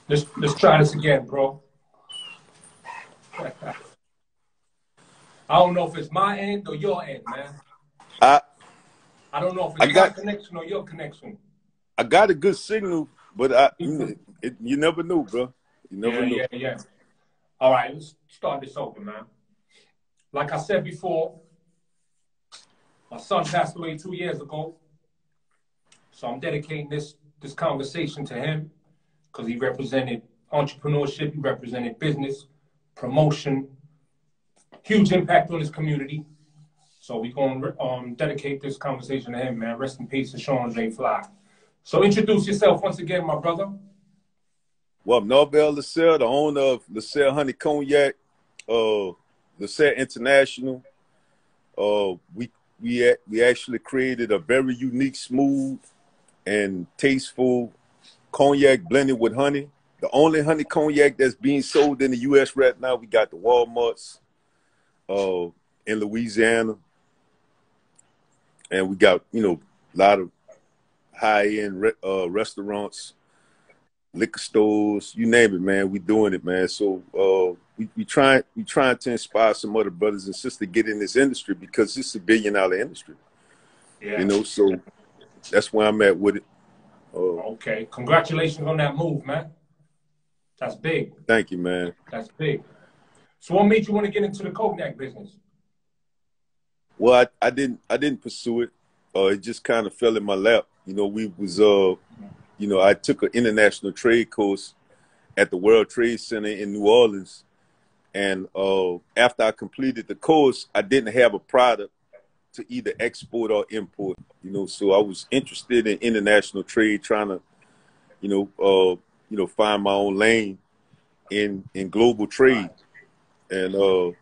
Let's try this again, bro. I don't know if it's my end or your end, man. I I don't know if it's my connection or your connection. I got a good signal, but you never know, bro. You never know. Yeah. All right, let's start this over, man. Like I said before, my son passed away 2 years ago. So I'm dedicating this conversation to him because he represented entrepreneurship, he represented business, promotion, huge impact on his community. So we're going to dedicate this conversation to him, man. Rest in peace to Sean J. Fly. So introduce yourself once again, my brother. Well, I'm Norvel LASSERRE, the owner of LASSERRE Honey Cognac, LASSERRE International. We actually created a very unique, smooth, and tasteful cognac blended with honey. The only honey cognac that's being sold in the U.S. right now. We got the Walmarts in Louisiana, and we got a lot of high-end restaurants, liquor stores, you name it, man. We doing it, man. So we trying to inspire some other brothers and sisters to get in this industry because it's a $1 billion industry. Yeah. So that's where I'm at with it. Okay. Congratulations on that move, man. That's big. Thank you, man. That's big. So what made you want to get into the cognac business? Well, I didn't pursue it. It just kind of fell in my lap. I took an international trade course at the World Trade Center in New Orleans. And after I completed the course, I didn't have a product to either export or import, so I was interested in international trade, trying to, find my own lane in global trade. And, so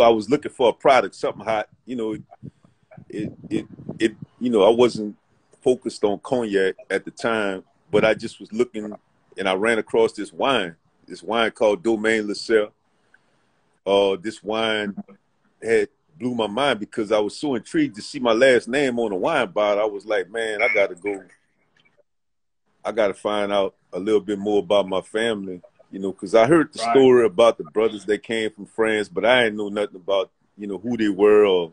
I was looking for a product, something hot, I wasn't focused on cognac at the time, but I just was looking and I ran across this wine called Domaine LASSERRE. This wine blew my mind because I was so intrigued to see my last name on a wine bottle. I was like, man, I got to find out a little bit more about my family, because I heard the story about the brothers that came from France, but I didn't know nothing about, who they were or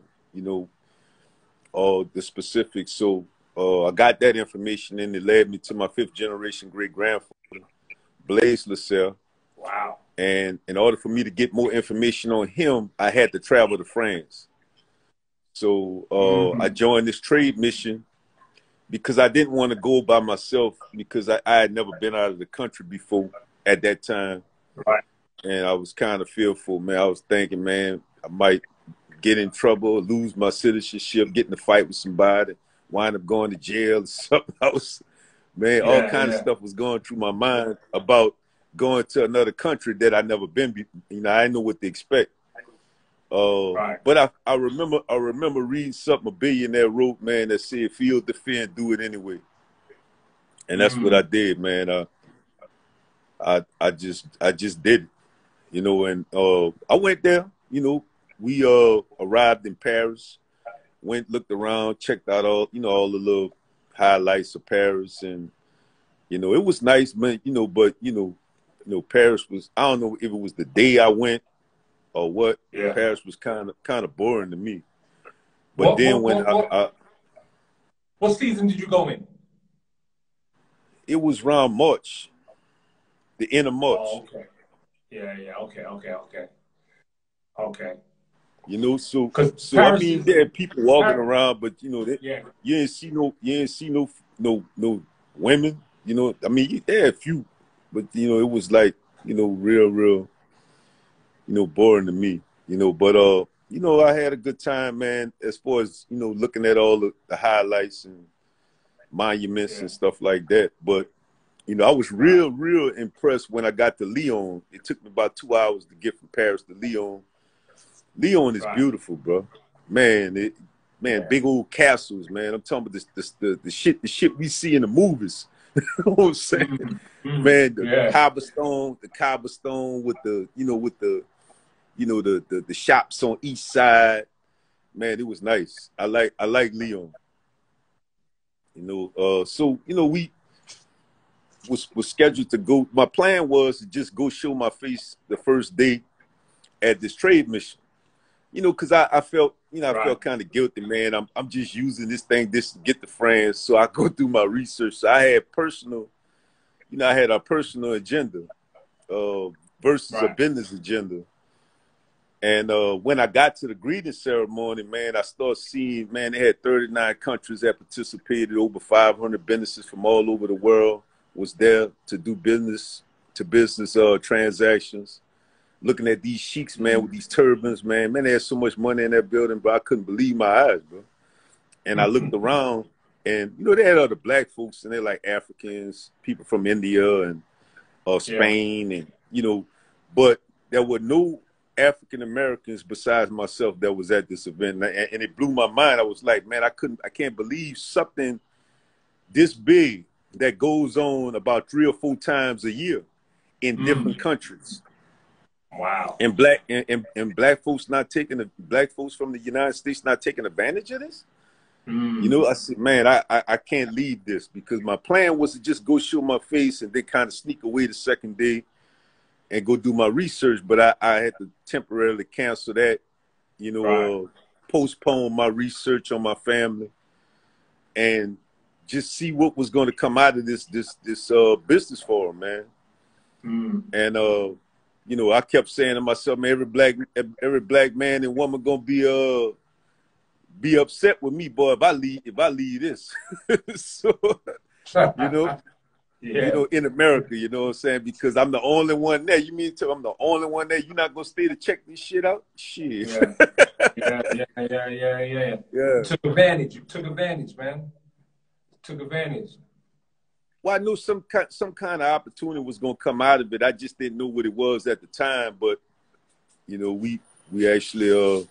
the specifics. So I got that information and it led me to my 5th generation great-grandfather, Blaise LASSERRE. Wow. And in order for me to get more information on him, I had to travel to France. So I joined this trade mission because I didn't want to go by myself because I had never been out of the country before at that time. Right. And I was kind of fearful, man. I was thinking, man, I might get in trouble, lose my citizenship, get in a fight with somebody, wind up going to jail or something else. Man, all kinds of stuff was going through my mind about going to another country that I never been. I didn't know what to expect. But I remember reading something a billionaire wrote, man, that said, "Feel the fear and do it anyway." And that's what I did, man. I just did it, and I went there. We arrived in Paris, looked around, checked out all the little highlights of Paris, and it was nice, man. But Paris was, I don't know if it was the day I went or what. Yeah. Paris was kind of boring to me. But what season did you go in? It was around March, the end of March. Oh, okay. Yeah. Okay. So Paris I mean, there are people walking around, but you ain't see no women. I mean, there are a few, but it was like real boring to me. But I had a good time, man. As far as looking at all the highlights and monuments and stuff like that. But I was real impressed when I got to Lyon. It took me about 2 hours to get from Paris to Lyon. Lyon is beautiful, bro. Man, big old castles, man. I'm talking about the shit we see in the movies. You know what I'm saying? Man, the cobblestone with the shops on each side. Man, it was nice. I like Lyon. So was scheduled to go. My plan was to just go show my face the first day at this trade mission. You know, because I felt, you know, I felt kind of guilty, man. I'm just using this thing just to get to France. So I go through my research. So I had personal, you know, I had a personal agenda versus a business agenda. And when I got to the greeting ceremony, man, I started seeing, man, they had 39 countries that participated, over 500 businesses from all over the world was there to do business to business transactions. Looking at these sheiks, man, with these turbans, man, they had so much money in that building, bro. I couldn't believe my eyes, bro. And I looked around, and you know, they had other black folks, and they're like Africans, people from India and Spain, and you know, but there were no African Americans besides myself that was at this event, and it blew my mind. I was like, man, I can't believe something this big that goes on about 3 or 4 times a year in different countries. Wow. And black folks black folks from the United States not taking advantage of this. You know, I said, man, I can't leave this, because my plan was to just go show my face and then kind of sneak away the second day and go do my research. But I had to temporarily cancel that, you know, postpone my research on my family and just see what was going to come out of this business forum, man. And you know, I kept saying to myself, man, every black man and woman gonna be upset with me, boy, if I leave this. So, you know, you know, in America, you know what I'm saying? Because I'm the only one there. You mean I'm the only one there? You're not gonna stay to check this shit out? Shit. Yeah. Took advantage. You took advantage, man. Took advantage. Well, I knew some kind of opportunity was going to come out of it. I just didn't know what it was at the time. But, you know, we actually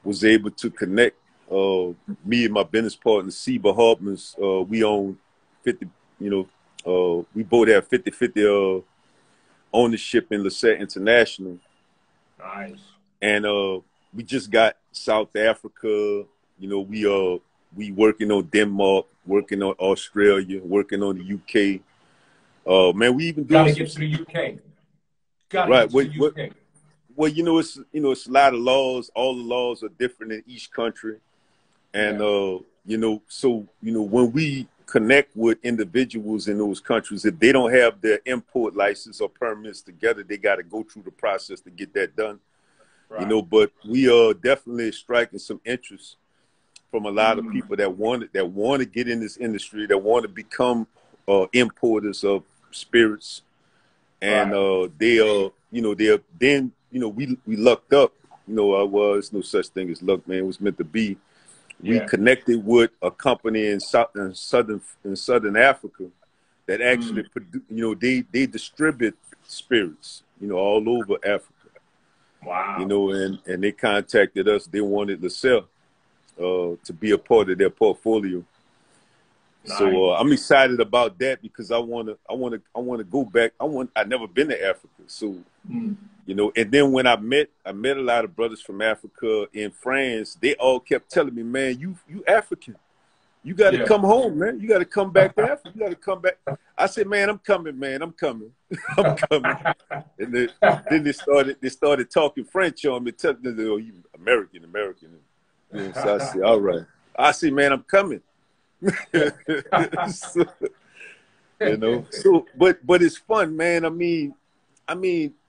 was able to connect. Me and my business partner, Seba Hartman's, we own 50, you know, we both have 50-50 ownership in LASSERRE International. Nice. And we just got South Africa. You know, we working on Denmark, working on Australia, working on the UK. Man, we even gotta get to the UK. Gotta get to the UK. Well, you know, it's a lot of laws. All the laws are different in each country, and you know, so you know, when we connect with individuals in those countries, if they don't have their import license or permits together, they got to go through the process to get that done. You know, but we are definitely striking some interest from a lot of people that want to get in this industry, that want to become importers of spirits, and they are, you know, then, you know, we lucked up. You know, I was no such thing as luck, man. It was meant to be. We connected with a company in Southern Africa that actually, you know, they distribute spirits, you know, all over Africa. Wow. You know, and they contacted us. They wanted LASSERRE to be a part of their portfolio. Nice. So I'm excited about that, because I want to go back. I've never been to Africa, so you know. And then when I met a lot of brothers from Africa in France, they all kept telling me, man, you African, you got to come home, man. You got to come back to Africa. You got to come back. I said, man, I'm coming, man. I'm coming. I'm coming. And then they started talking French on me, telling me, oh, you American. You know, so I said, all right. I said, man, I'm coming. So, you know, so but it's fun, man. I mean,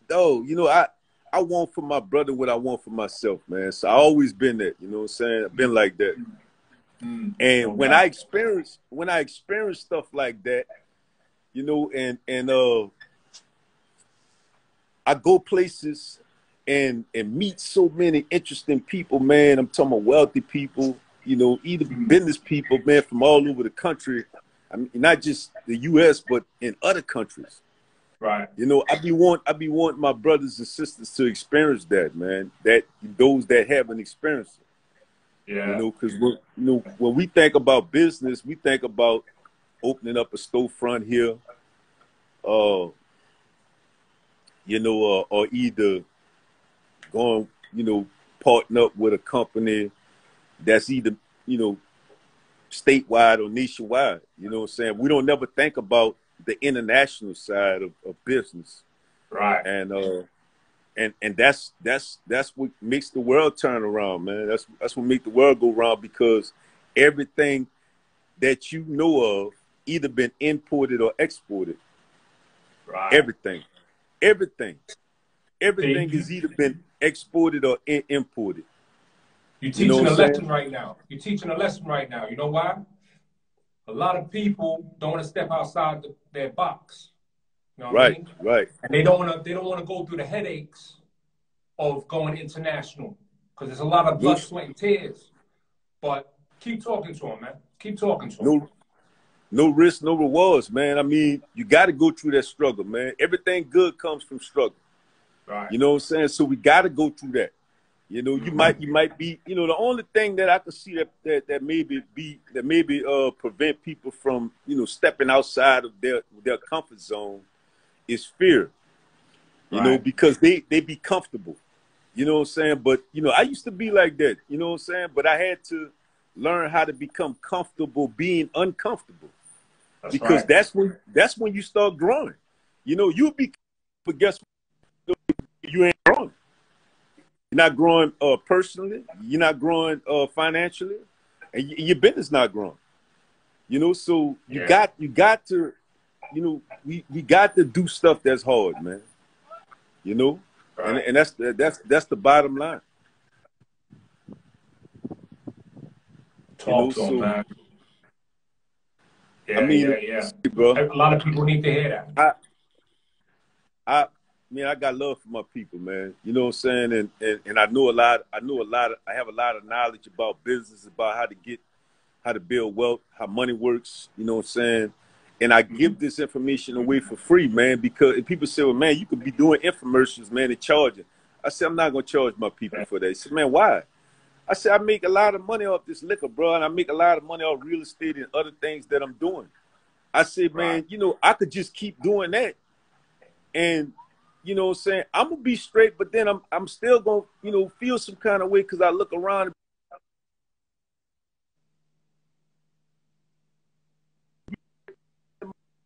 though, you know, I want for my brother what I want for myself, man. So I always been that, you know what I'm saying? I've been like that. And when I experience stuff like that, you know, and I go places and meet so many interesting people, man. I'm talking about wealthy people, you know, either business people, man, from all over the country. I mean, not just the U.S., but in other countries. Right. You know, I be wanting my brothers and sisters to experience that, man. That those that haven't experienced it. Yeah. You know, because when we think about business, we think about opening up a storefront here, you know, or either going, you know, partner up with a company that's either, you know, statewide or nationwide. You know what I'm saying? We don't never think about the international side of business. Right. And that's what makes the world turn around, man. That's what makes the world go round, because everything that you know of either been imported or exported. Right. Everything has either been exported or imported. You're teaching a lesson right now. You're teaching a lesson right now. You know why? A lot of people don't want to step outside their box. You know what I mean? Right. And they don't want to go through the headaches of going international, because there's a lot of blood, sweat, and tears. But keep talking to them, man. Keep talking to them. No risk, no rewards, man. I mean, you got to go through that struggle, man. Everything good comes from struggle. Right. You know what I'm saying? So we got to go through that. You know, you might be, you know, the only thing that I could see that maybe prevent people from, you know, stepping outside of their comfort zone is fear. You know, because they be comfortable. You know what I'm saying? But, you know, I used to be like that. You know what I'm saying? But I had to learn how to become comfortable being uncomfortable. Because that's when you start growing. You know, you'll be, but guess what? You ain't growing. You're not growing personally. You're not growing financially, and your business not growing. You know, so you got to, you know, we got to do stuff that's hard, man. You know, and that's the bottom line. Talk to them, man. Yeah, I mean, yeah. Bro, a lot of people need to hear that. I got love for my people, man. You know what I'm saying? And I know a lot. I have a lot of knowledge about business, about how to build wealth, how money works. You know what I'm saying? And I give this information away for free, man, because people say, well, man, you could be doing infomercials, man, and charging. I said, I'm not going to charge my people for that. He said, man, why? I said, I make a lot of money off this liquor, bro, and I make a lot of money off real estate and other things that I'm doing. I said, man, you know, I could just keep doing that. And, you know what I'm saying, I'm going to be straight, but then I'm still going to, you know, feel some kind of way because I look around.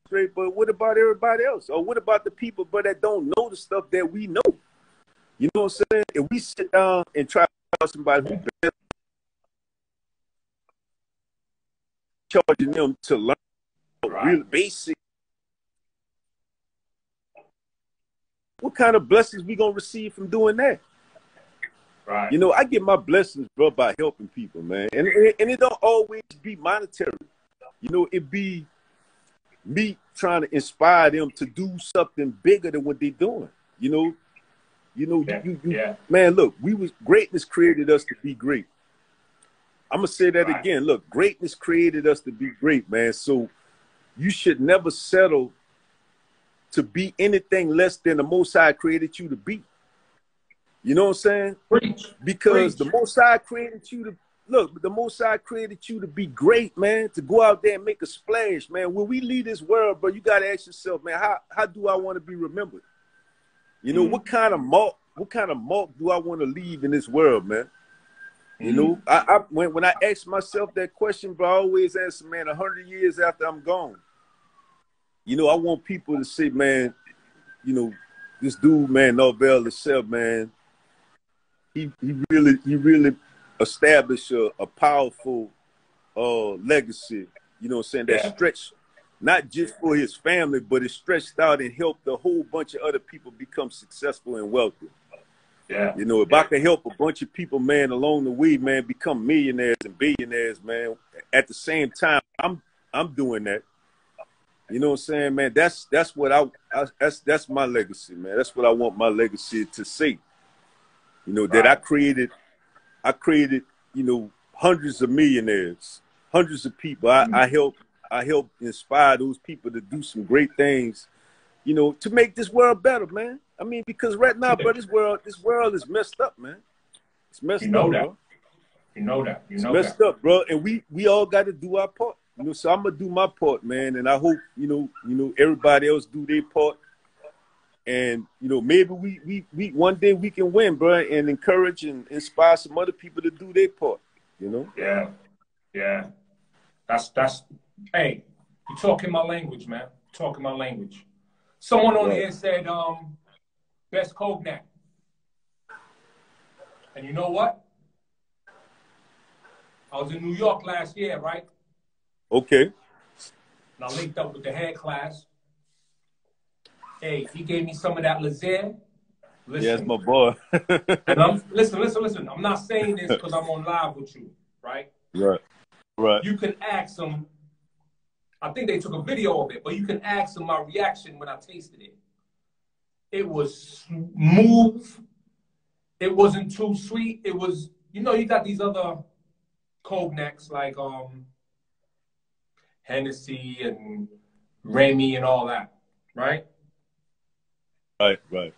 Straight, but what about everybody else? Or what about the people that don't know the stuff that we know? You know what I'm saying? If we sit down and try to tell somebody who charging them to learn real basic, what kind of blessings we gonna receive from doing that? Right. You know, I get my blessings, bro, by helping people, man, and it don't always be monetary. You know, it be me trying to inspire them to do something bigger than what they're doing. You know, man, look, greatness created us to be great. I'm gonna say that again. Look, greatness created us to be great, man. So you should never settle to be anything less than the Most High created you to be. You know what I'm saying? Because the Most High created you to the Most High created you to be great, man. To go out there and make a splash, man. When we leave this world, bro, you gotta ask yourself, man, how do I want to be remembered? You know, what kind of mark do I want to leave in this world, man? You know, when I ask myself that question, bro, I always answer, man, 100 years after I'm gone. You know, I want people to say, man, you know, this dude, man, Norvel, LASSERRE, man, he really established a powerful legacy, you know what I'm saying, that stretched not just for his family, but it stretched out and helped a whole bunch of other people become successful and wealthy. Yeah. You know, if I can help a bunch of people, man, along the way, man, become millionaires and billionaires, man, at the same time, I'm doing that. You know what I'm saying, man? That's what that's my legacy, man. That's what I want my legacy to say. You know, that I created, you know, hundreds of millionaires, hundreds of people. I help inspire those people to do some great things, you know, to make this world better, man. I mean, because right now, bro, this world is messed up, man. It's messed up, bro. You know that. It's messed up, bro. And we all got to do our part. You know, so I'm gonna do my part, man. And I hope, you know, everybody else do their part. And, you know, maybe we one day we can win, bro, and encourage and inspire some other people to do their part, you know? Yeah. That's hey, you're talking my language, man. talking my language. Someone on here said, best cognac. And you know what? I was in New York last year, right? Okay. And I linked up with the head class. Hey, he gave me some of that LASSERRE. Listen. Yeah, that's my boy. And listen. I'm not saying this because I'm on live with you, right? Right. You can ask them. I think they took a video of it, but you can ask them my reaction when I tasted it. It was smooth. It wasn't too sweet. It was, you know, you got these other cognacs like Hennessy and Remy and all that, right? Right.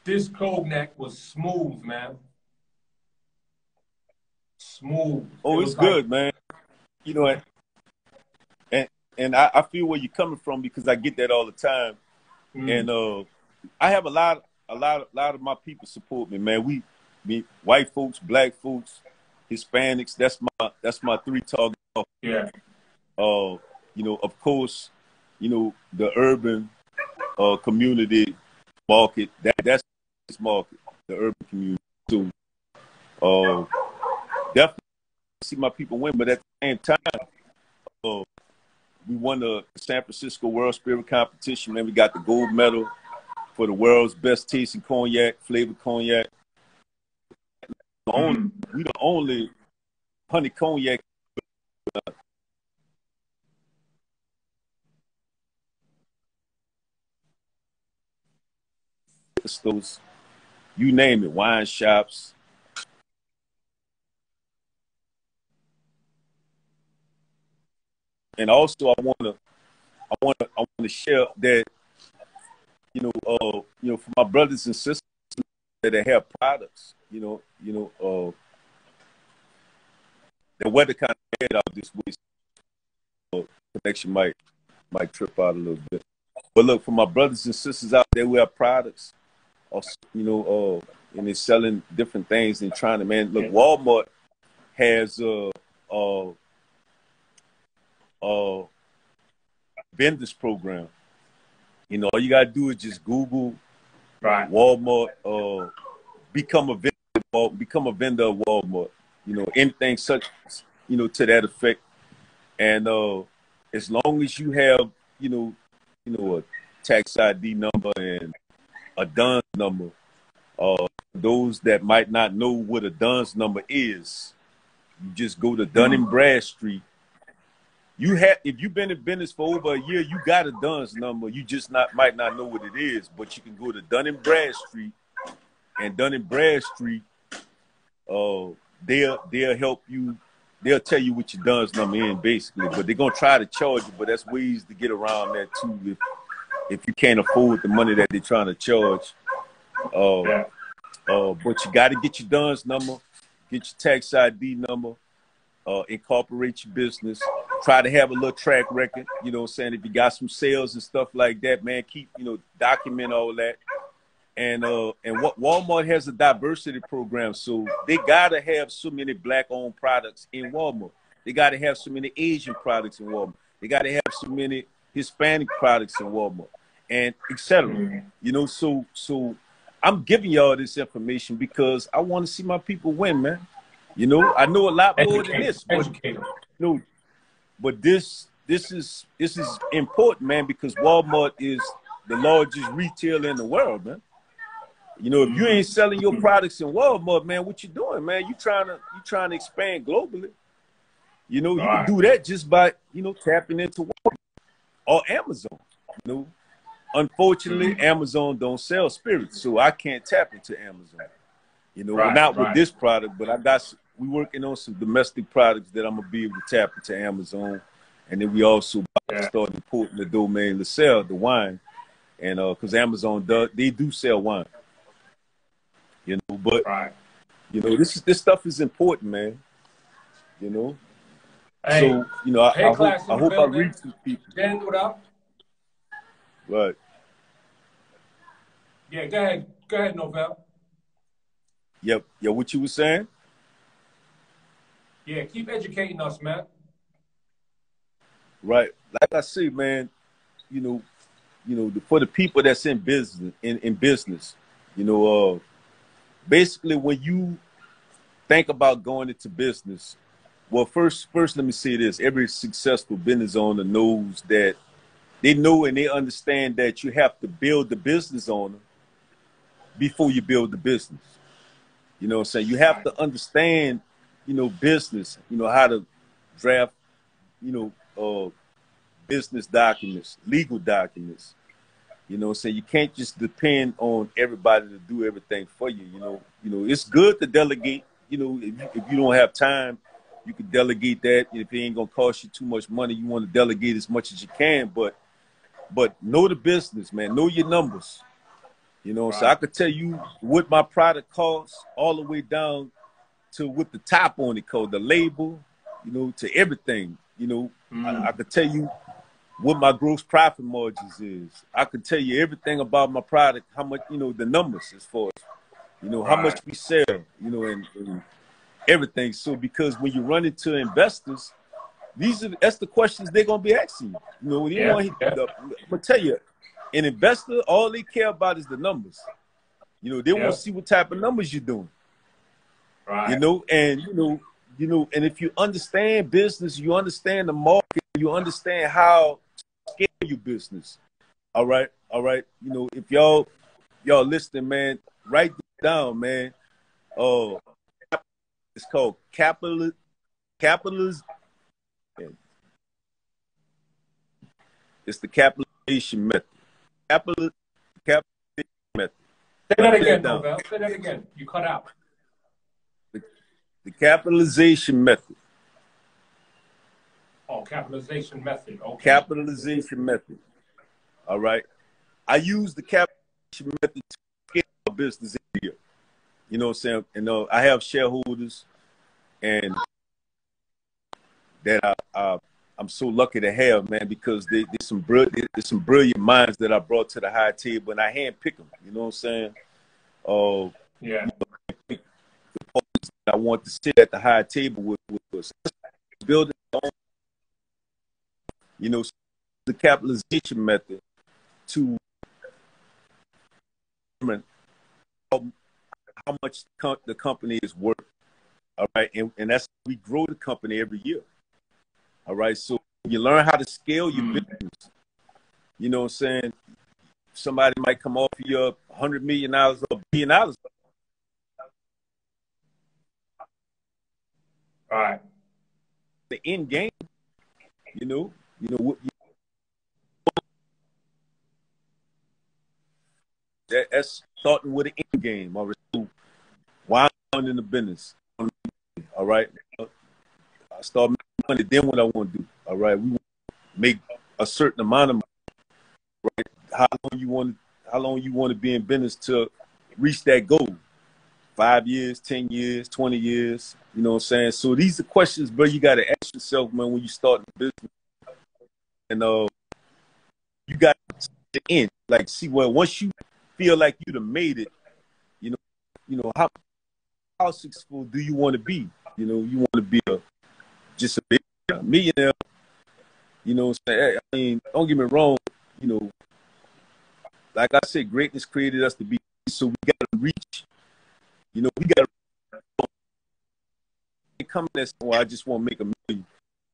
This cognac was smooth, man. Smooth. Oh, it's good, man. You know, and I feel where you're coming from because I get that all the time. And I have a lot of my people support me, man. We white folks, black folks, Hispanics. That's my three target. Yeah. You know, of course, you know, the urban community market. That's this market, the urban community. So definitely see my people win, but at the same time, we won the San Francisco World Spirit Competition, man. We got the gold medal for the world's best tasting cognac, flavored cognac. We the only honey cognac. Stores, you name it, wine shops. And also, I want to share that, you know, for my brothers and sisters that have products, you know, the weather kind of bad out this week, so connection might trip out a little bit. But look, for my brothers and sisters out there who have products, or, you know, and they're selling different things and trying to, man, look, Walmart has vendors program. You know, all you gotta do is just Google Walmart, become a vendor of Walmart. You know, anything such, you know, to that effect. And as long as you have, you know, a tax ID number and a DUNS number, those that might not know what a DUNS number is, you just go to Dun and Bradstreet. If you've been in business for over a year, you got a DUNS number. You just might not know what it is, but you can go to Dun and Bradstreet, and Dun and Bradstreet, they'll help you. They'll tell you what your DUNS number is, basically, but they're gonna try to charge you. But that's ways to get around that too, if you can't afford the money that they're trying to charge. But you got to get your DUNS number, get your tax ID number, incorporate your business, try to have a little track record. You know what I'm saying? If you got some sales and stuff like that, man, keep, you know, document all that. And what Walmart has a diversity program, so they gotta have so many black-owned products in Walmart. They gotta have so many Asian products in Walmart. They gotta have so many Hispanic products in Walmart, and etc. You know, so I'm giving y'all this information because I want to see my people win, man. You know, I know a lot more than this, but but this is important, man, because Walmart is the largest retailer in the world, man. You know, if you ain't selling your products in Walmart, man, what you doing, man? You trying to expand globally. You know, you can do that just by, you know, tapping into Walmart or Amazon. You know, unfortunately, Amazon don't sell spirits, so I can't tap into Amazon. You know, not with this product, but we working on some domestic products that I'm gonna be able to tap into Amazon, and then we also start importing the domain LASSERRE, the wine, and because Amazon they do sell wine. You know, but you know, this stuff is important, man. You know, hey, so you know, I hope I reach these people. Dan, what up? Right. Yeah, go ahead, Norvel. Yep. Yeah, what you were saying? Yeah, keep educating us, man. Right. Like I say, man, you know, for the people that's in business, basically when you think about going into business, well, first, let me say this: every successful business owner knows that they know and they understand that you have to build the business owner before you build the business. You know what I'm saying? You have to understand, business, how to draft, business documents, legal documents. You know what I'm saying? You can't just depend on everybody to do everything for you. It's good to delegate. If you don't have time, you can delegate that. If it ain't gonna cost you too much money, you want to delegate as much as you can. But know the business, man. Know your numbers. Right. So I could tell you what my product costs all the way down to what the top on it called, the label, to everything. I could tell you what my gross profit margins is. I could tell you everything about my product, how much, the numbers as far as, how much we sell, and everything. So because when you run into investors, that's the questions they're gonna be asking you. I'm gonna tell you, an investor, all they care about is the numbers. They want to see what type of numbers you're doing. Right. And if you understand business, you understand the market, you understand how to scale your business. All right. If y'all listening, man, write this down, man. It's called capitalism. It's the capitalization method. Capitalization method. Say that again, Norvel. Say that again. You cut out. The capitalization method. Oh, capitalization method. Okay. Capitalization method. All right. I use the capitalization method to scale my business every year. You know what I'm saying? And I have shareholders, and that I'm so lucky to have, man, because there's some brilliant minds that I brought to the high table, and I handpick them. You know what I'm saying? Yeah. I want to sit at the high table with us, building, the capitalization method to determine how much the company is worth. All right, and that's we grow the company every year. All right, so you learn how to scale your business. You know what I'm saying? Somebody might come off you $100 million or $1 billion. All right. The end game, that's starting with an end game. All right, so why I'm in the business. All right, I start making money. Then what I want to do? All right, we want to make a certain amount of money. Right, how long you want to be in business to reach that goal? 5 years, 10 years, 20 years. You know what I'm saying? So these are questions, bro, you got to ask yourself, man, when you start the business. And you got to end. Like, see, well, once you feel like you'd have made it, how successful do you want to be? You want to be just a millionaire. You know what I'm saying? I mean, don't get me wrong. Like I said, greatness created us to be. So we got to reach. We got to come in and well, I just want to make $1 million.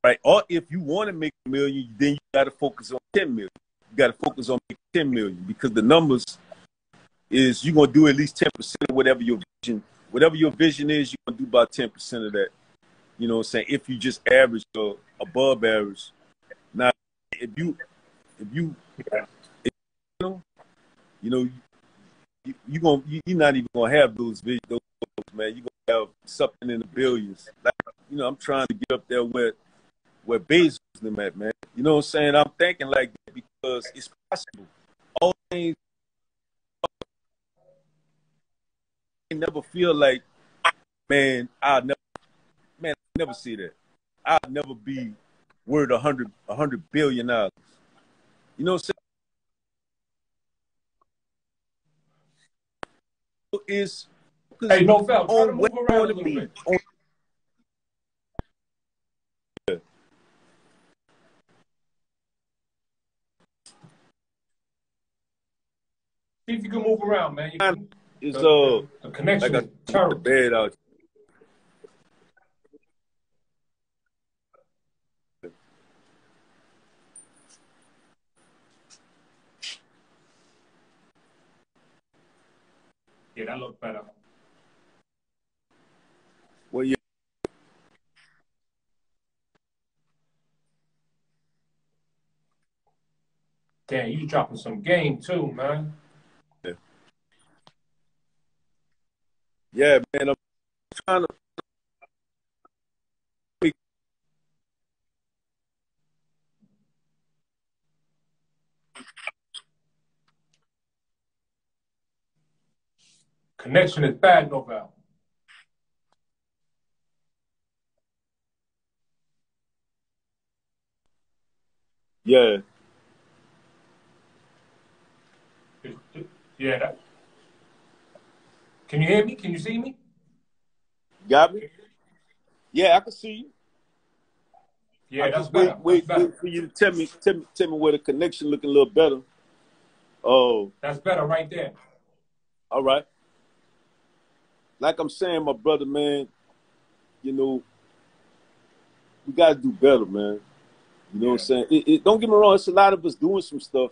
Right? Or if you want to make $1 million, then you got to focus on 10 million. You got to focus on making 10 million because the numbers is you're going to do at least 10% of whatever your vision is, you're going to do about 10% of that. You know what I'm saying? If you just average or above average. Now, if you you're not even gonna have those videos, man. You're gonna have something in the billions. Like, I'm trying to get up there where Bezos them at, man. You know what I'm saying? I'm thinking like that because it's possible. All things I never feel like, man, I'll never see that. I'll never be worth $100 billion. You know what I'm saying? Is hey, Norvel, try to move around a little bit. See if you can move around, man. Is the connection like is I the terrible. bed out. Yeah, that looks better. Well, yeah. Damn, you dropping some game too, man. Yeah, man. I'm trying to. Connection is bad, Norvel. Yeah. Yeah, that. Can you hear me? Can you see me? Got me? Yeah, I can see you. Yeah, I that's just better. That's wait better. for you to tell me where the connection looking a little better. Oh, That's better right there. all right. Like I'm saying, my brother, man, you know, we gotta do better, man. You know what Yeah. I'm saying? Don't get me wrong, it's a lot of us doing some stuff,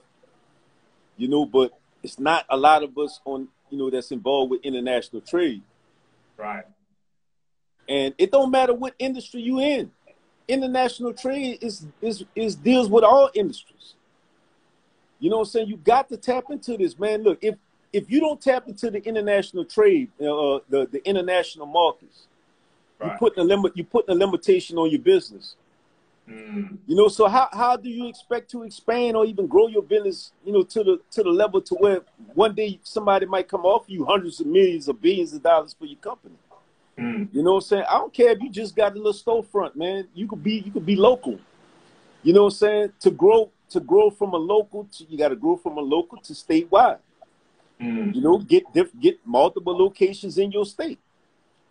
you know, but it's not a lot of us on, you know, that's involved with international trade. Right. And it don't matter what industry you in. International trade is deals with all industries. You know what I'm saying? You got to tap into this, man. Look, if you don't tap into the international trade, the international markets, Right. you putting a limitation on your business. You know, so how do you expect to expand or even grow your business, you know, to the level to where one day somebody might come offer you hundreds of millions or billions of dollars for your company? You know what I'm saying? I don't care if you just got a little storefront, man. You could be local. You know what I'm saying? To grow from a local to, you got to grow from a local to statewide. You know, get multiple locations in your state.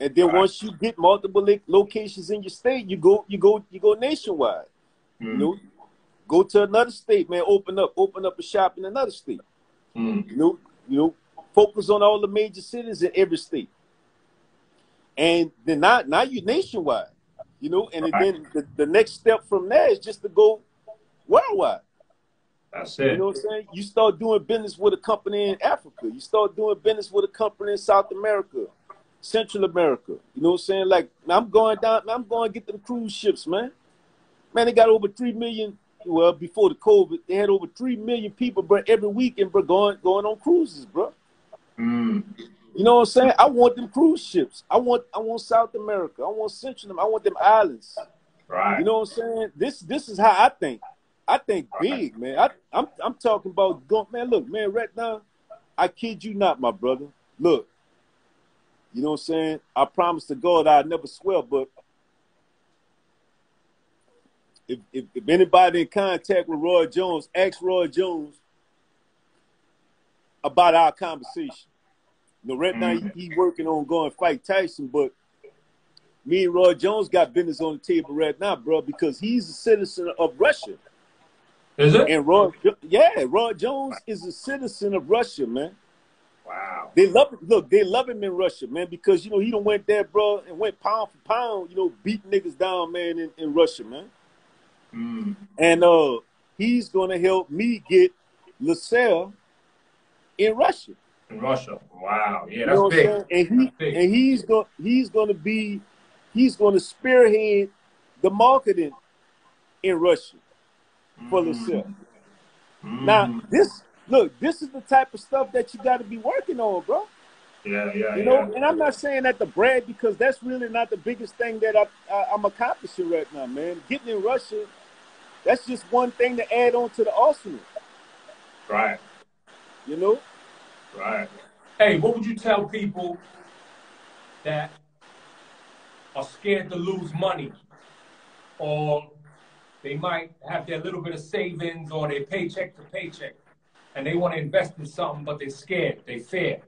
And then once you get multiple locations in your state, you go nationwide. You know, go to another state, man. Open up a shop in another state. You know, focus on all the major cities in every state. And then now you're nationwide. You know, and then the next step from there is just to go worldwide. That's You it. know what I'm saying? You start doing business with a company in Africa. You start doing business with a company in South America, Central America. You know what I'm saying? Like, I'm going to get them cruise ships, man. Man, they got over 3 million. Well, before the COVID, they had over 3 million people, bro, every weekend, bro, going on cruises, bro. You know what I'm saying? I want them cruise ships. I want South America. I want Central America. I want them islands. Right. You know what I'm saying? This is how I think. I think big, man. I'm talking about going, man. Look, man. Right now, I kid you not, my brother. Look, you know what I'm saying? I promise to God I'll never swear, but if anybody in contact with Roy Jones, ask Roy Jones about our conversation. You know, right now he working on going fight Tyson, but me and Roy Jones got business on the table right now, bro, because he's a citizen of Russia. Is it? And Roy Jones is a citizen of Russia, man. Wow. They love it. Look, they love him in Russia, man, because, you know, he done went there, bro, and went pound for pound, you know, beating niggas down, man, in Russia, man. And he's going to help me get LASSERRE in Russia. In Russia. Wow. Yeah, You that's know what big. I'm saying? And he's going to spearhead the marketing in Russia for LASSERRE. Now, this is the type of stuff that you got to be working on, bro. Yeah. You know, and I'm not saying that to brag, because that's really not the biggest thing that I'm accomplishing right now, man. Getting in Russia, that's just one thing to add on to the arsenal. Right. You know? Right. Hey, what would you tell people that are scared to lose money, or they might have their little bit of savings or their paycheck to paycheck, and they want to invest in something, but they're scared, they fear?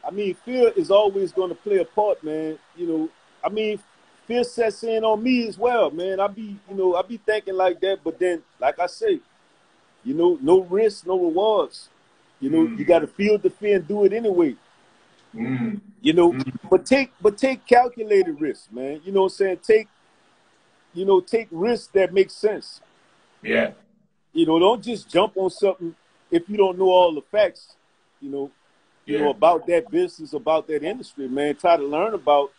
I mean, fear is always going to play a part, man. You know, I mean, fear sets in on me as well, man. I be thinking like that, but then, like I say, you know, no risk, no rewards. You know, you got to feel the fear and do it anyway. You know, but take calculated risks, man. You know what I'm saying? Take risks that make sense. Yeah. You know, don't just jump on something if you don't know all the facts, you know, about that business, about that industry, man. Try to learn about,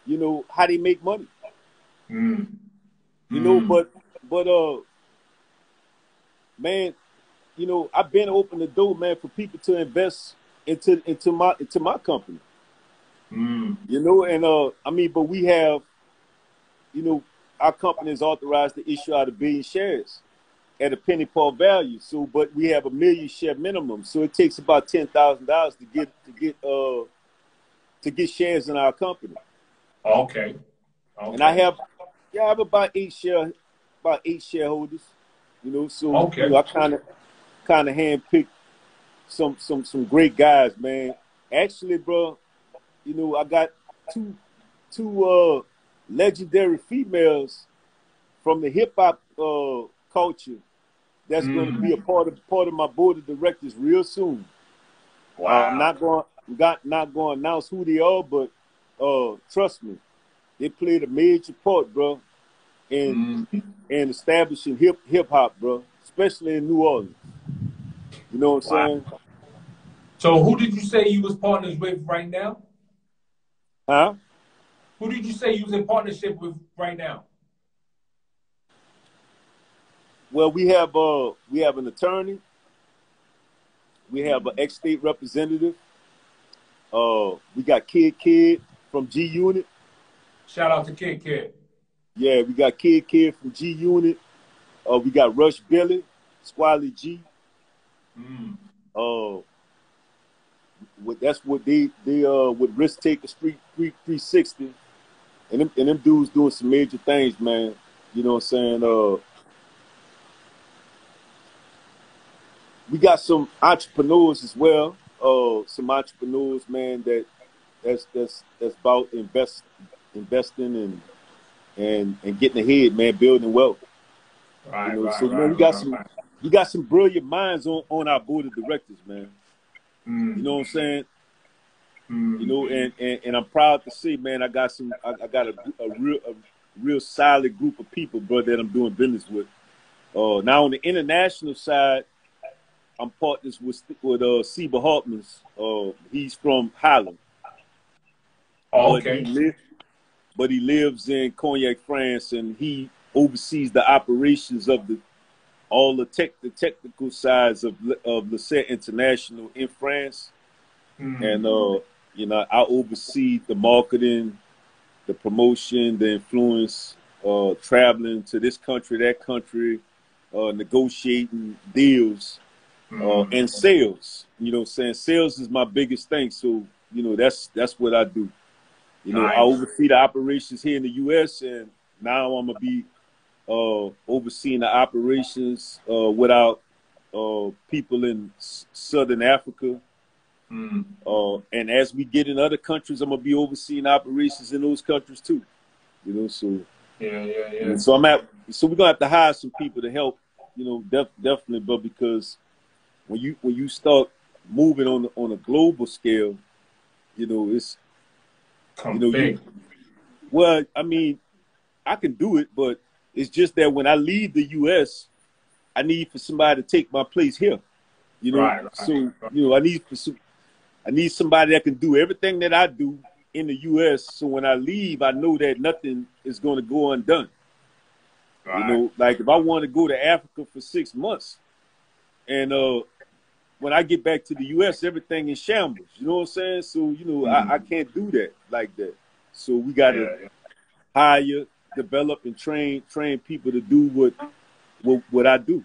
you know, how they make money. You know, but man, you know, I've been open the door, man, for people to invest into my company. You know, and I mean, but we have, you know, our company is authorized to issue out 1 billion shares at a penny par value. So, but we have 1 million share minimum. So it takes about $10,000 to get shares in our company. Okay. And I have about eight shareholders. You know, so you know, I kind of handpicked some great guys, man. Actually, bro, you know, I got two legendary females from the hip hop culture that's going to be a part of my board of directors real soon. Wow. I'm not going to announce who they are, but trust me, they played a major part, bro, in establishing hip hop, bro, especially in New Orleans. You know what I'm saying? So who did you say you was partners with right now? Huh? Who did you say you was in partnership with right now? Well, we have an attorney. We have an ex-state representative. We got Kid from G Unit. Shout out to Kid. Yeah, we got Kid from G Unit. We got Rush Billy, Squally G. That's what they with Risk Taker Street 360, and them dudes doing some major things, man. You know what I'm saying? We got some entrepreneurs as well. Some entrepreneurs, man, that's about investing and getting ahead, man, building wealth. Right, you know, right, so right, man, right. we got some brilliant minds on our board of directors, man. You know what I'm saying? You know, and I'm proud to say, man, I got a real solid group of people, bro, that I'm doing business with. Now on the international side, I'm partners with Seba Hartmans. He's from Holland. Okay. But he lives in Cognac, France, and he oversees the operations of all the technical sides of LASSERRE International in France. And you know, I oversee the marketing, the promotion, the influence, traveling to this country, that country, negotiating deals, and sales. You know what I'm saying? Sales is my biggest thing. So, you know, that's what I do. You know, I oversee the operations here in the U.S., and now I'm going to be overseeing the operations with our people in Southern Africa. And as we get in other countries, I'm going to be overseeing operations in those countries too. You know, so Yeah. So so we're going to have to hire some people to help, you know, definitely, but because when you start moving on a global scale, you know, it's big. Well, I mean, I can do it, but it's just that when I leave the U.S., I need for somebody to take my place here. You know, you know, I need somebody that can do everything that I do in the U.S. So when I leave, I know that nothing is going to go undone. You know, like if I want to go to Africa for 6 months, and when I get back to the U.S., everything is shambles. You know what I'm saying? So you know, I can't do that like that. So we got to hire, develop, and train people to do what I do.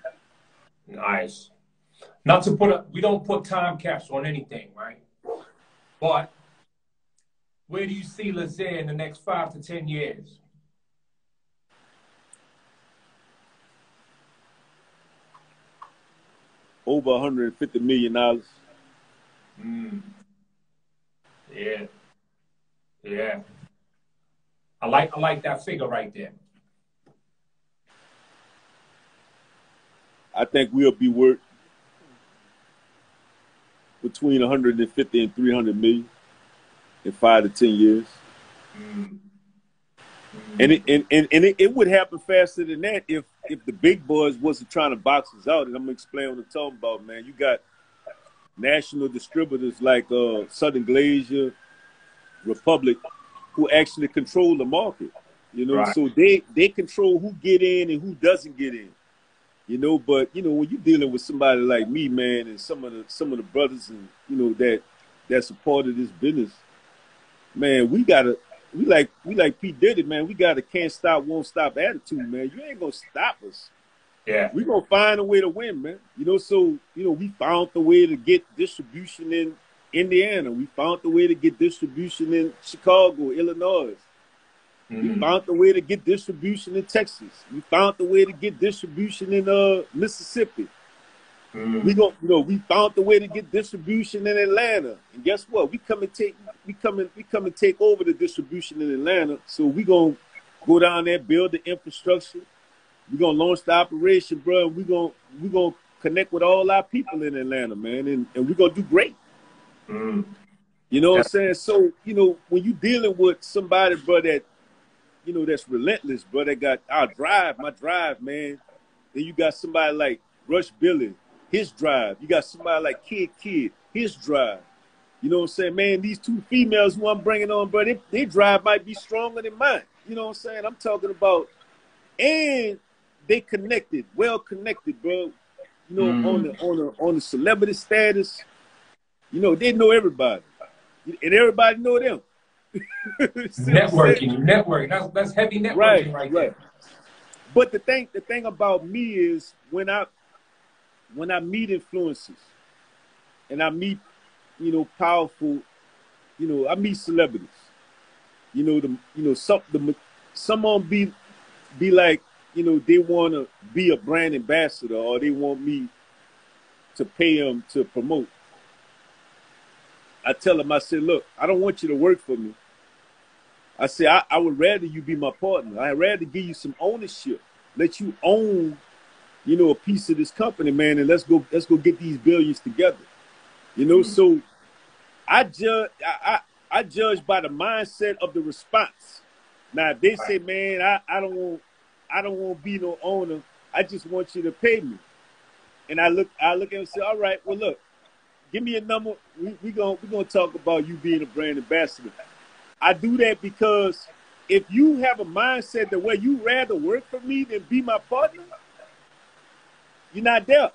Nice. Not to we don't put time caps on anything, right? But where do you see LASSERRE in the next 5 to 10 years? Over $150 million. Yeah. I like that figure right there. I think we'll be worth between 150 and 300 million in 5 to 10 years. Mm. And it would happen faster than that if the big boys wasn't trying to box us out. And I'm gonna explain what I'm talking about, man. You got national distributors like Southern Glacier, Republic, who actually control the market. You know, Right. so they control who get in and who doesn't get in. You know, but you know, when you're dealing with somebody like me, man, and some of the brothers and you know that's a part of this business, man, we like P. Diddy, man. We got a can't stop, won't stop attitude, man. You ain't gonna stop us. Yeah. We gonna find a way to win, man. You know, so you know, we found the way to get distribution in Indiana. We found the way to get distribution in Chicago, Illinois. We found the way to get distribution in Texas. We found the way to get distribution in Mississippi. We found the way to get distribution in Atlanta. And guess what? We come and take over the distribution in Atlanta. So we gonna go down there, build the infrastructure. We gonna launch the operation, bro. We gonna connect with all our people in Atlanta, man, and we gonna do great. You know what I'm saying? So, you know, when you dealing with somebody, bro, that you know, that's relentless, bro. That got my drive, man. Then you got somebody like Rush Billy, his drive. You got somebody like Kid, his drive. You know what I'm saying, man? These two females who I'm bringing on, bro, they drive might be stronger than mine. You know what I'm saying? I'm talking about, and they connected, well connected, bro. You know, on the celebrity status. You know, they know everybody, and everybody know them. networking. That's heavy networking right there. But the thing about me is when I meet influencers and I meet, you know, powerful, you know, I meet celebrities. You know, some of them be like, you know, they want to be a brand ambassador or they want me to pay them to promote. I tell them, I said, look, I don't want you to work for me. I say, I would rather you be my partner. I'd rather give you some ownership, let you own, you know, a piece of this company, man, and let's go get these billions together. You know, so I judge by the mindset of the response. Now, if they say, man, I don't want to be no owner. I just want you to pay me. And I look at them and say, all right, well, look, give me a number. We're gonna talk about you being a brand ambassador. I do that because if you have a mindset that where you rather work for me than be my partner, you're not there.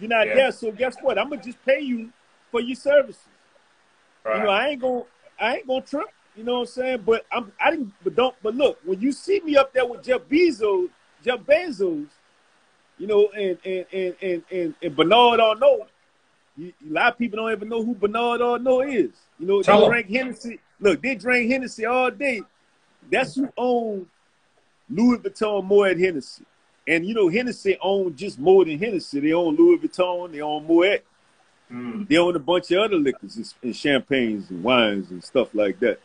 You're not there. So guess what? I'm gonna just pay you for your services. Right. You know, I ain't gonna trip. You know what I'm saying? But But look, when you see me up there with Jeff Bezos, you know, and Bernard Arnault. A lot of people don't even know who Bernard Arnault is. You know, they drink Hennessy. Look, they drink Hennessy all day. That's who own Louis Vuitton Moet Hennessy. And, you know, Hennessy own just more than Hennessy. They own Louis Vuitton. They own Moet. They own a bunch of other liquors and champagnes and wines and stuff like that.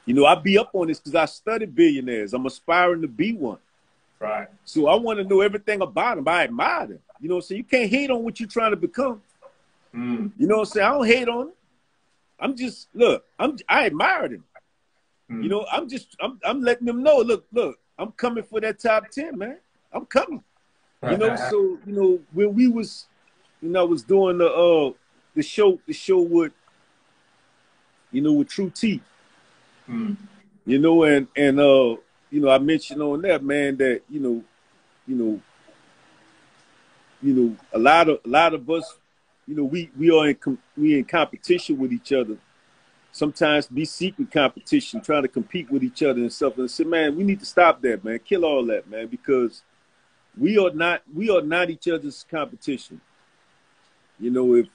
You know, I be up on this because I study billionaires. I'm aspiring to be one. Right. So I want to know everything about them. I admire them. You know what I'm saying? You can't hate on what you're trying to become. You know what I'm saying? I don't hate on them. I'm just, look, I admire them. You know, I'm letting them know, look, I'm coming for that top 10, man. I'm coming. You know, so, you know, when we was, you know, I was doing the show with, you know, with True T. You know, and you know, I mentioned on that, man, that, you know, a lot of us, you know, we in competition with each other. Sometimes be secret competition, trying to compete with each other and stuff. And I said, man, we need to stop that, man. Kill all that, man, because we are not each other's competition. You know, if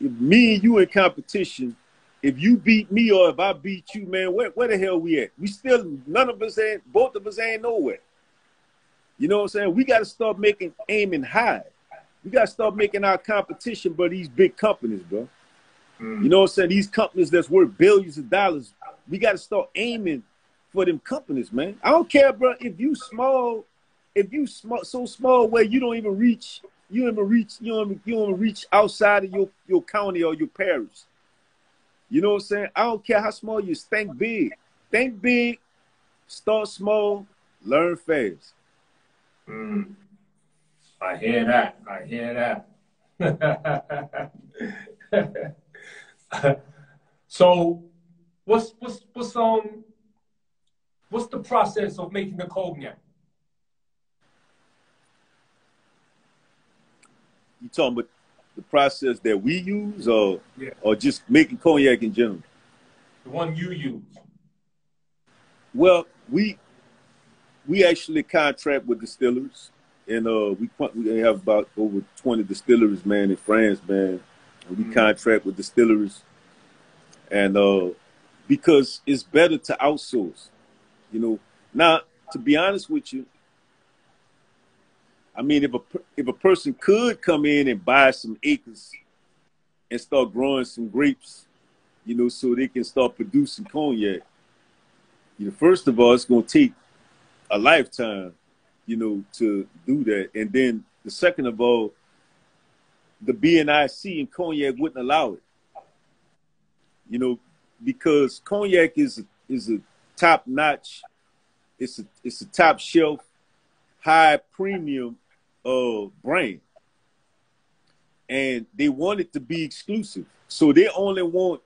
me and you in competition, if you beat me or if I beat you, man, where the hell we at? We still, both of us ain't nowhere. You know what I'm saying? We got to start aiming high. We got to start making our competition, bro, these big companies, bro. You know what I'm saying? These companies that's worth billions of dollars, we got to start aiming for them companies, man. I don't care, bro, if you so small where you don't even reach you don't even reach outside of your county or your parish. You know what I'm saying? I don't care how small you think big. Think big, start small, learn fast. I hear that. I hear that. So what's the process of making the cognac? You talking about the process that we use, or Yeah. or just making cognac in general? The one you use. Well, we actually contract with distillers, and we have about over 20 distilleries, man, in France, man. And we contract with distilleries, and because it's better to outsource, you know. Now, to be honest with you, I mean, if a person could come in and buy some acres and start growing some grapes, you know, so they can start producing cognac, you know, first of all, it's going to take a lifetime, you know, to do that. And then the second of all, the BNIC in cognac wouldn't allow it, you know, because cognac is a top notch, it's a top shelf, high premium brand, and they want it to be exclusive. So they only want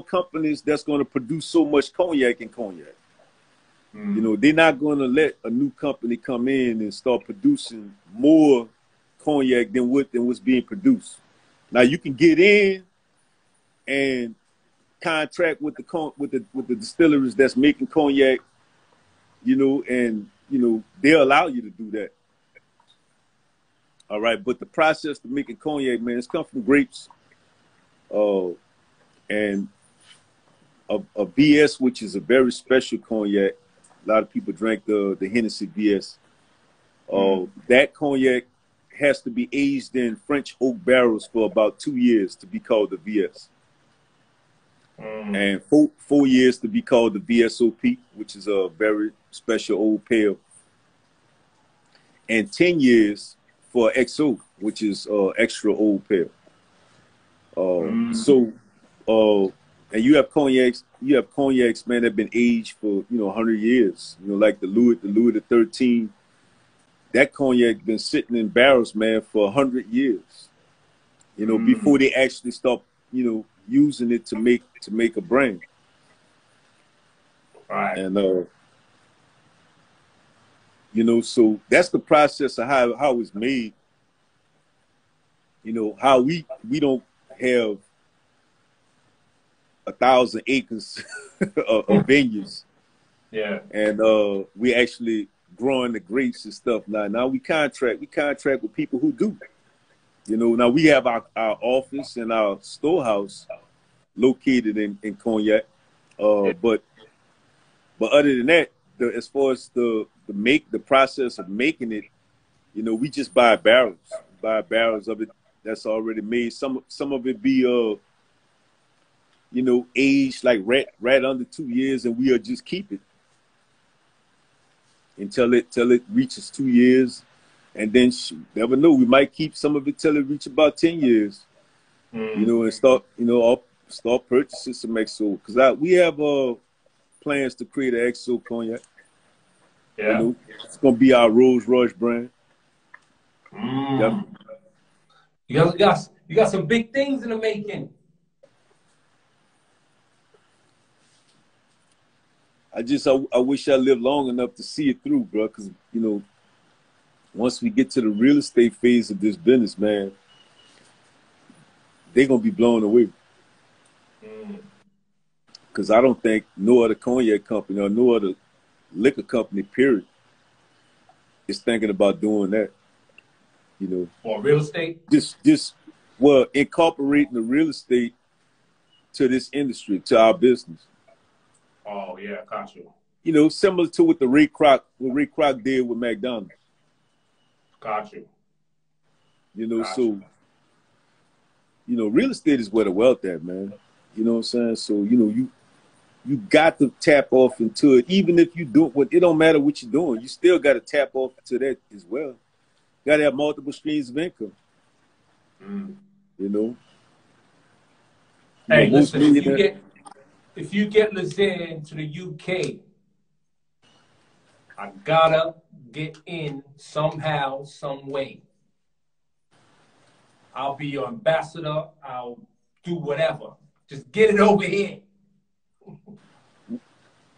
companies that's going to produce so much cognac in cognac. You know, they're not going to let a new company come in and start producing more cognac than what's being produced. Now you can get in and contract with the distilleries that's making cognac, you know, and you know they'll allow you to do that. All right, but the process to making cognac, man, it's come from grapes, and a VS, which is a very special cognac. A lot of people drink the Hennessy VS. That cognac has to be aged in French oak barrels for about 2 years to be called the VS. And 4 years to be called the VSOP, which is a very special old pale. And 10 years for XO, which is extra old pale. And you have cognacs, man, that have been aged for, you know, 100 years. You know, like the Louis the 13. That cognac been sitting in barrels, man, for 100 years. You know, before they actually start, you know, using it to make a brand. Right. And you know, so that's the process of how it's made. You know, how we don't have 1,000 acres of vineyards. Yeah. And we actually growing the grapes and stuff. Now we contract with people who do. You know, now we have our office and our storehouse located in Cognac. But other than that, as far as the process of making it, you know, we just buy barrels of it that's already made. Some of it be you know, aged like right under 2 years, and we'll just keep it until it reaches 2 years, and then never know, we might keep some of it till it reaches about 10 years. You know, and start purchasing some XO, because we have plans to create an XO cognac. Yeah. You know, it's gonna be our Rolls Royce brand. Yep. You got some big things in the making. I wish I lived long enough to see it through, bro. Because, you know, once we get to the real estate phase of this business, man, they're gonna be blown away. Because I don't think no other cognac company or no other liquor company, period, is thinking about doing that. You know, for real estate. Well, incorporating the real estate to this industry, to our business. Oh yeah, got you. You know, similar to what Ray Kroc did with McDonald's. Got you. You know, so you know, real estate is where the wealth at, man. You know what I'm saying? So, you know, you got to tap off into it. Even if you do what, it don't matter what you're doing, you still got to tap off to that as well. Gotta have multiple streams of income. You know. Hey, most listen, millionaires. if you get LASSERRE into the UK, I gotta get in somehow, some way. I'll be your ambassador. I'll do whatever. Just get it over here.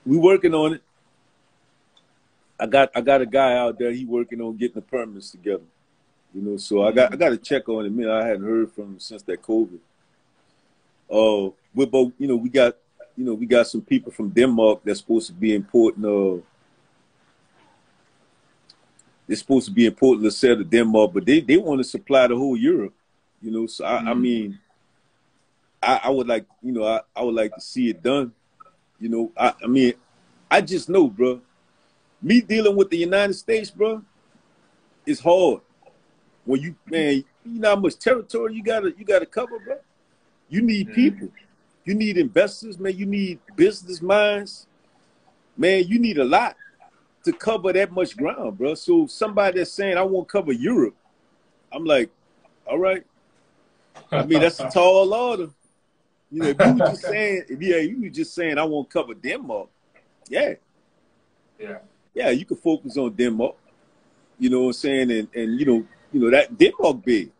We working on it. I got a guy out there. He working on getting the permits together. You know, so I got to check on him. I hadn't heard from him since that COVID. But you know, we got some people from Denmark that's supposed to be importing. They're supposed to be importing LASSERRE to Denmark, but they want to supply the whole Europe. You know, so I mean, I would like, you know, I would like to see it done. You know, I mean, I just know, bro. Me dealing with the United States, bro, is hard. When you, man, you know how much territory you gotta cover, bro. You need people. You need investors, man. You need business minds, man. You need a lot to cover that much ground, bro. So somebody that's saying I won't cover Europe, I'm like, all right. I mean, that's a tall order. You know, if you were just saying, you were just saying I won't cover Denmark, yeah, you can focus on Denmark. You know what I'm saying, and you know that Denmark big.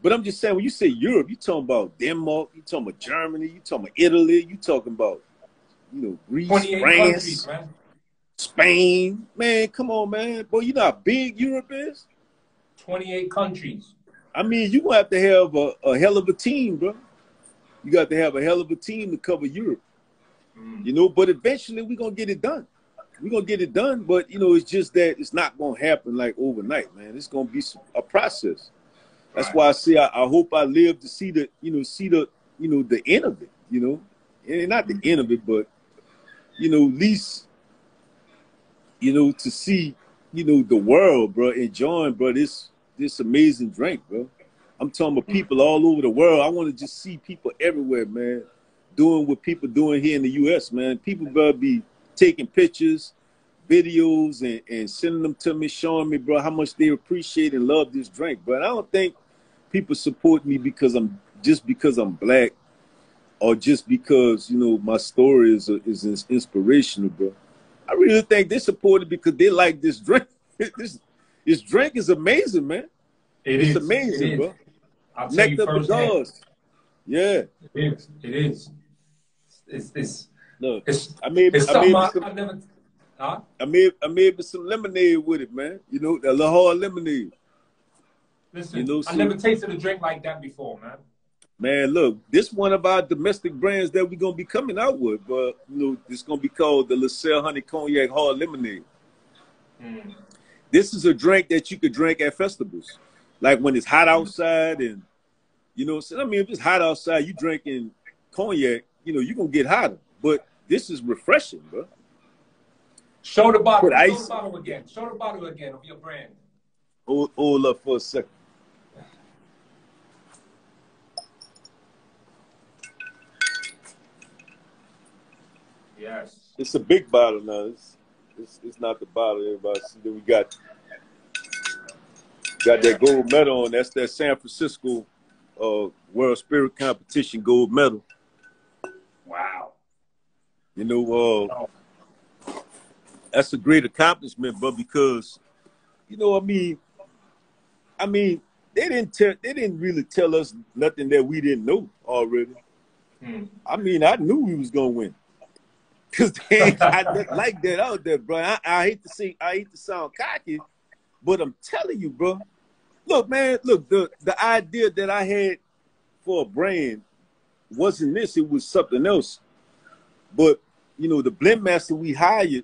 But I'm just saying, when you say Europe, you talking about Denmark, you talking about Germany, you talking about Italy, you talking about, you know, Greece, 28 France, countries, man. Spain. Man, come on, man. Boy, you know how big Europe is? 28 countries. I mean, you're going to have a hell of a team, bro. You got to have a hell of a team to cover Europe. You know, but eventually we're going to get it done. We're going to get it done, but, you know, it's just that it's not going to happen like overnight, man. It's going to be a process. That's why I say I hope I live to see the end of it, you know. And not the end of it, but, you know, at least, you know, to see, you know, the world, bro, enjoying, bro, this amazing drink, bro. I'm talking about people all over the world. I want to just see people everywhere, man, doing what people doing here in the U.S., man. People better be taking pictures, videos, and sending them to me, showing me, bro, how much they appreciate and love this drink. But I don't think people support me because I'm black, or just because, you know, my story is inspirational, bro. I really think they support it because they like this drink. This drink is amazing, man. It's amazing, bro. I'll tell you firsthand. Yeah. It is. Look, It's I made some lemonade with it, man. You know, that little hard lemonade. Listen, you know, I never tasted a drink like that before, man. Man, look, this one of our domestic brands that we're gonna be coming out with, but you know, it's gonna be called the LASSERRE Honey Cognac Hard Lemonade. This is a drink that you could drink at festivals, like when it's hot outside, and you know, I mean, if it's hot outside, you drinking cognac, you know, you're gonna get hotter. But this is refreshing, bro. Show the bottle. Show the bottle again. Show the bottle again of your brand. Hold up for a second. Yes. It's a big bottle now. It's not the bottle everybody see. Then we got that gold medal on. That's that San Francisco World Spirit Competition gold medal. Wow. You know, that's a great accomplishment, but because, you know, I mean, they didn't really tell us nothing that we didn't know already. I mean, I knew we was gonna win. Cause I like that out there, bro. I hate to sound cocky, but I'm telling you, bro. Look, man, look, the idea that I had for a brand wasn't this, it was something else. But, you know, the blend master we hired,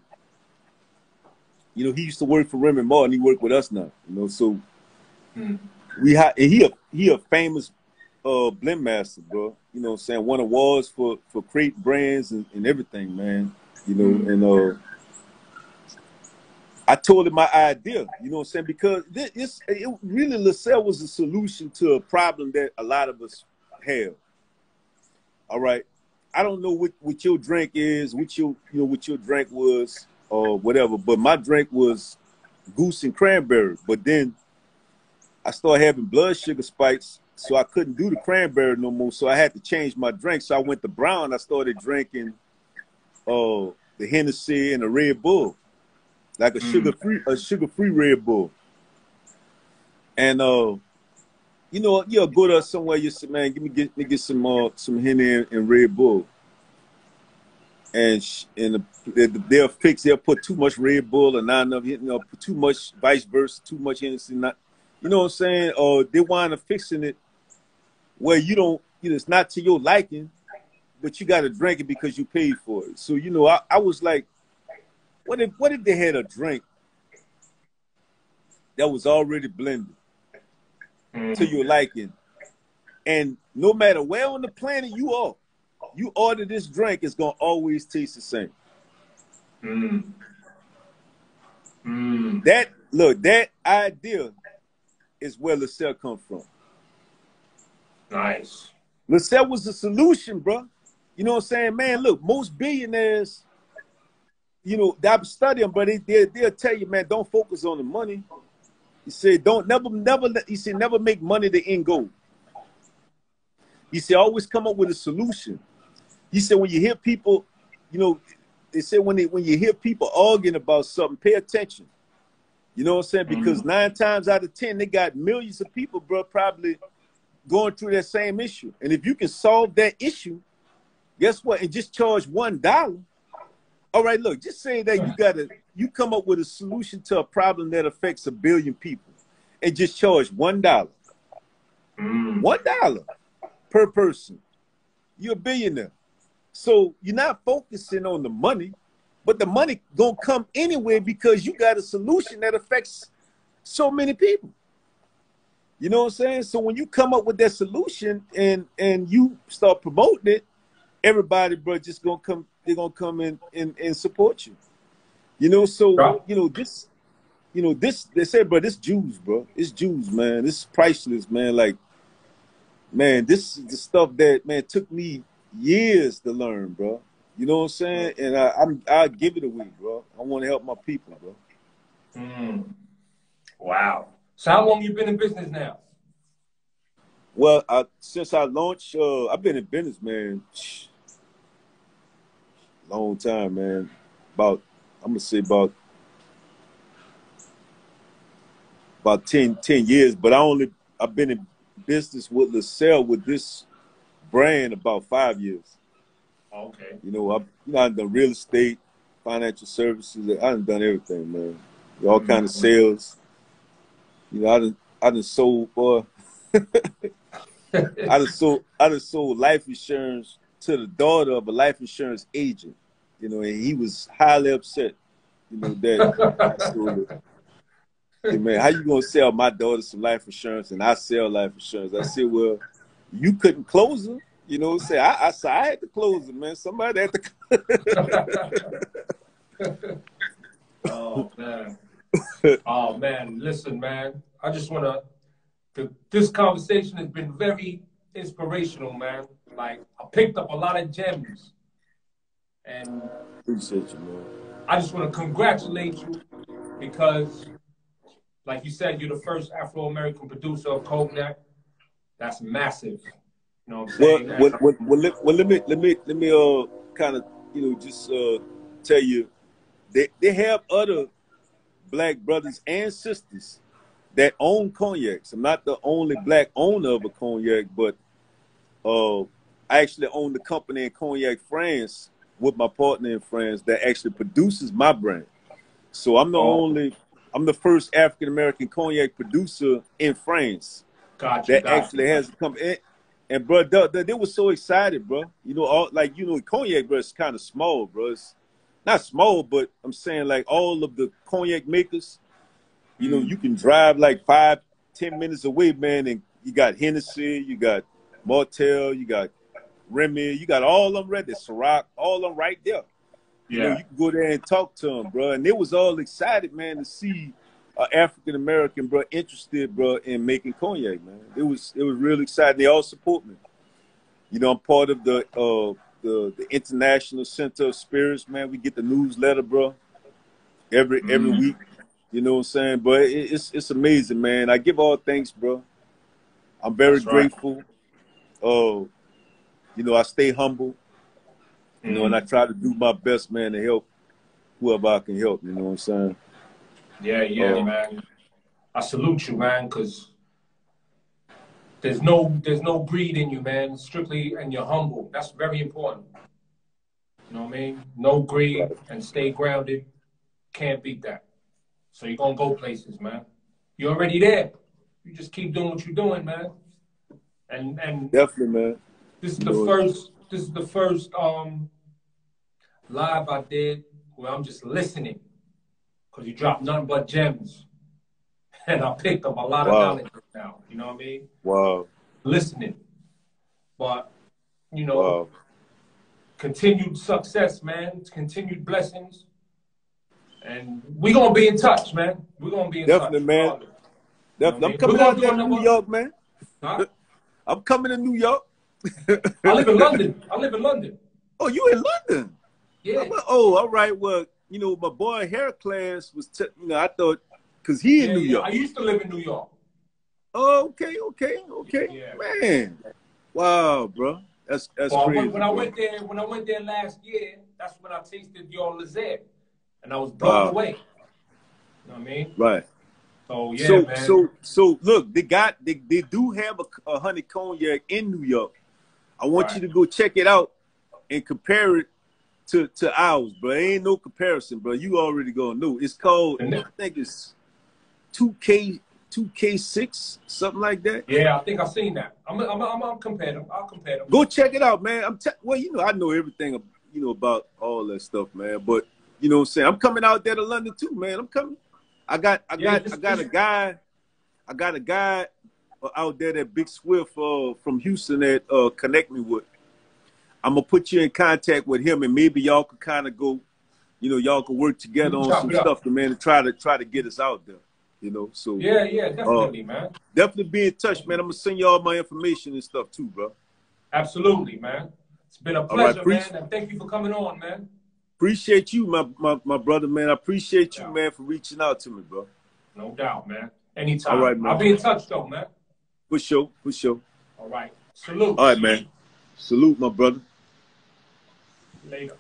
you know, he used to work for Remy Martin, he worked with us now, you know, so we hired, and he a famous blend master, bro. You know what I'm saying? Won awards for great brands and everything, man. You know, and I told him my idea, you know what I'm saying? Because it really, LASSERRE was a solution to a problem that a lot of us have. All right. I don't know what your drink is, what your drink was or whatever, but my drink was goose and cranberry. But then I started having blood sugar spikes, so I couldn't do the cranberry no more. So I had to change my drink. So I went to brown. I started drinking the Hennessy and the Red Bull, like a sugar-free Red Bull. And you know, you'll go to somewhere, you say, man, get me some Henny and Red Bull. And they'll put too much Red Bull or not enough, you know, too much, vice versa, too much Hennessy, not, you know what I'm saying? Or they wind up fixing it where you don't, you know, it's not to your liking, but you got to drink it because you paid for it. So, you know, I was like, what if they had a drink that was already blended to your liking, and no matter where on the planet you are, you order this drink, it's gonna always taste the same. That idea is where LASSERRE come from. Nice. LASSERRE was the solution, bro. You know what I'm saying, man? Look, most billionaires, you know, I'm studying, but they'll tell you, man, don't focus on the money. He said, never make money the end goal. He said, always come up with a solution. He said, when you hear people, you know, they say when you hear people arguing about something, pay attention. You know what I'm saying? Because 9 times out of 10, they got millions of people, bro, probably going through that same issue. And if you can solve that issue, guess what? And just charge $1. All right, look, just say that you come up with a solution to a problem that affects 1 billion people and just charge $1. $1 per person. You're a billionaire. So you're not focusing on the money, but the money gonna come anyway because you got a solution that affects so many people. You know what I'm saying? So when you come up with that solution and you start promoting it, everybody, bro, just gonna come. They're gonna come in and support you. You know, so you know this. You know this. They said, bro, this Jews, bro. It's Jews, man. This is priceless, man. Like, man, this is the stuff that, man, took me years to learn, bro. You know what I'm saying? And I'll give it away, bro. I want to help my people, bro. Wow. So how long you been in business now? Well, since I launched, I've been in business, man. Long time, man. I'm gonna say about 10 years. But I've been in business with LASSERRE with this brand about 5 years. Okay. You know, I've done real estate, financial services. I've done everything, man. All kind of sales. You know, I done sold, boy. I done sold life insurance to the daughter of a life insurance agent. You know, and he was highly upset. You know that I sold it. Hey, man, how you gonna sell my daughter some life insurance and I sell life insurance? I said, well, you couldn't close her. You know, say I had to close her, man. Somebody had to. Oh man. Oh man, listen, man. I just wanna. This conversation has been very inspirational, man. Like I picked up a lot of gems, and appreciate you, man. I just want to congratulate you because, like you said, you're the first Afro-American producer of cognac. That's massive. You know what I'm saying? Well, let me kind of, you know, just tell you, they have other black brothers and sisters that own cognacs. I'm not the only black owner of a cognac, but I actually own the company in Cognac, France, with my partner in France that actually produces my brand. So I'm the first African American cognac producer in France that actually has a company. And bro, they were so excited, bro. You know, cognac, bro, is kind of small, bro. It's not small, but I'm saying like all of the cognac makers, you know, you can drive like 5-10 minutes away, man, and you got Hennessy, you got Martell, you got Remy, you got all of them right there, Ciroc, all of them right there. You know, you can go there and talk to them, bro. And they was all excited, man, to see an African American, bro, interested, bro, in making cognac, man. It was real exciting. They all support me. You know, I'm part of the International Center of Spirits, man. We get the newsletter, bro, every week. You know what I'm saying? But it's amazing, man. I give all thanks, bro. I'm very That's right. grateful. You know, I stay humble. You know, and I try to do my best, man, to help whoever I can help. You know what I'm saying? Yeah, man. I salute you, man, because there's no greed in you, man. Strictly, and you're humble. That's very important. You know what I mean? No greed and stay grounded. Can't beat that. So you're gonna go places, man. You're already there. You just keep doing what you're doing, man. And Definitely, man. this is the first live I did where I'm just listening. Because you drop nothing but gems. And I picked up a lot of knowledge now. You know what I mean? Wow. Listening. But, you know, continued success, man. Continued blessings. And we're going to be in touch, man. We're going to be in touch. Definitely, man. Definitely. I'm coming out there to New York, man. Huh? I'm coming to New York. I live in London. I live in London. Oh, you in London? Yeah. Oh, all right. Well, you know, my boy Heracles was, you know, I thought, because he in New York. I used to live in New York. Oh, okay. Yeah. Man. Wow, bro. That's crazy. When I went there last year, that's when I tasted your LASSERRE. And I was blown away. You know what I mean? Right. So yeah, man. So look, they do have a honey cognac in New York. I want you to go check it out and compare it to ours, bro. Ain't no comparison, bro. You already gonna know. It's called, I think it's 2K6, something like that. Yeah, I think I've seen that. I'll compare them. I'll compare them. Go check it out, man. Well, you know, I know everything, you know, about all that stuff, man. But you know what I'm saying? I'm coming out there to London too, man. I'm coming. I got a guy out there, that Big Swift from Houston, that connect me with. I'm gonna put you in contact with him, and maybe y'all could kind of go, you know, y'all could work together on some stuff, man, to try to get us out there, you know. So yeah, definitely, man. Definitely be in touch, man. I'm gonna send you all my information and stuff too, bro. Absolutely, man. It's been a pleasure, man, and thank you for coming on, man. Appreciate you, my brother, man. I appreciate you, man, for reaching out to me, bro. No doubt, man. Anytime. All right, man. I'll be in touch, though, man. For sure. All right. Salute. All right, man. Salute, my brother. Later.